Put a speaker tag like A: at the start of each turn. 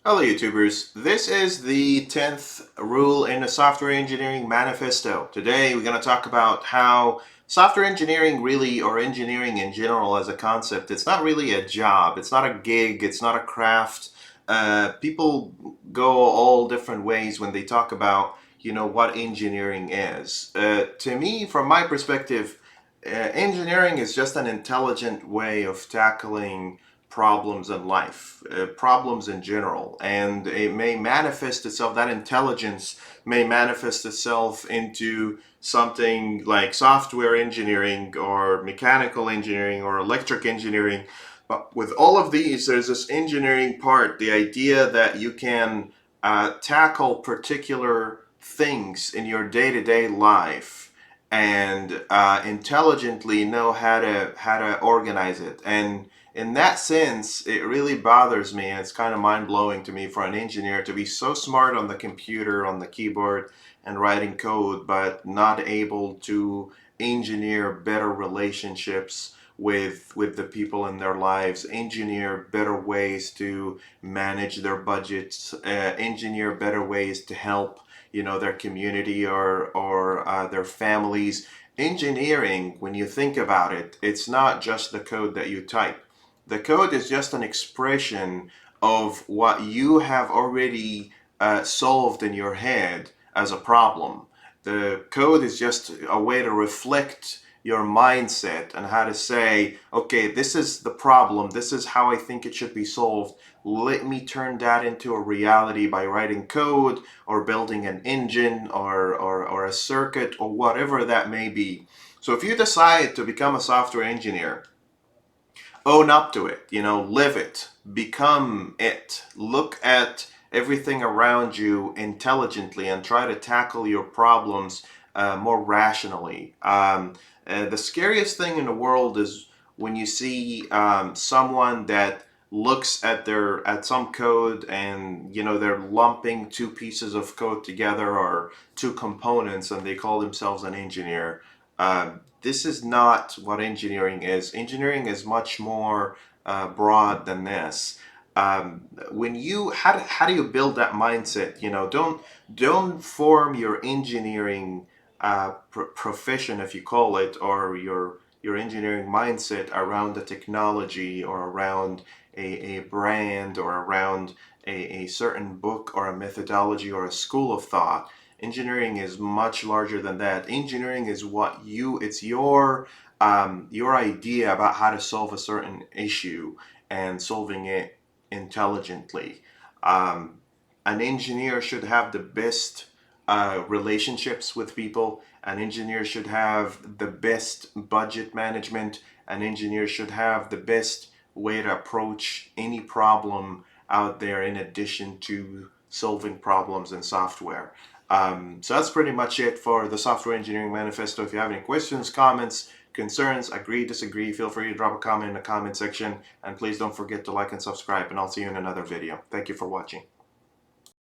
A: Hello YouTubers, this is the 10th rule in the Software Engineering Manifesto. Today we're going to talk about how software engineering really, or engineering in general as a concept, it's not really a job, it's not a gig, it's not a craft. People go all different ways when they talk about, what engineering is. To me, from my perspective, engineering is just an intelligent way of tackling problems in life, problems in general, and it may manifest itself, that intelligence may manifest itself into something like software engineering or mechanical engineering or electric engineering. But with all of these, there's this engineering part, the idea that you can tackle particular things in your day-to-day life and intelligently know how to organize it. And in that sense, it really bothers me, and it's kind of mind-blowing to me for an engineer to be so smart on the computer, on the keyboard, and writing code, but not able to engineer better relationships with the people in their lives, engineer better ways to manage their budgets, engineer better ways to help, their community or their families. Engineering, when you think about it, it's not just the code that you type. The code is just an expression of what you have already solved in your head as a problem. The code is just a way to reflect your mindset and how to say, okay, this is the problem, this is how I think it should be solved. Let me turn that into a reality by writing code or building an engine or a circuit or whatever that may be. So if you decide to become a software engineer, own up to it, live it, become it, look at everything around you intelligently and try to tackle your problems more rationally. The scariest thing in the world is when you see someone that looks at some code and they're lumping two pieces of code together or two components and they call themselves an engineer. This is not what engineering is. Engineering is much more broad than this. When you how do you build that mindset? Don't form your engineering profession, if you call it, or your engineering mindset around the technology or around a brand or around a certain book or a methodology or a school of thought. Engineering is much larger than that. Engineering is it's your idea about how to solve a certain issue and solving it intelligently. Um, an engineer should have the best relationships with people. An engineer should have the best budget management. An engineer should have the best way to approach any problem out there in addition to solving problems in software. So that's pretty much it for the Software Engineering Manifesto. If you have any questions, comments, concerns, agree, disagree, feel free to drop a comment in the comment section. And please don't forget to like and subscribe, and I'll see you in another video. Thank you for watching.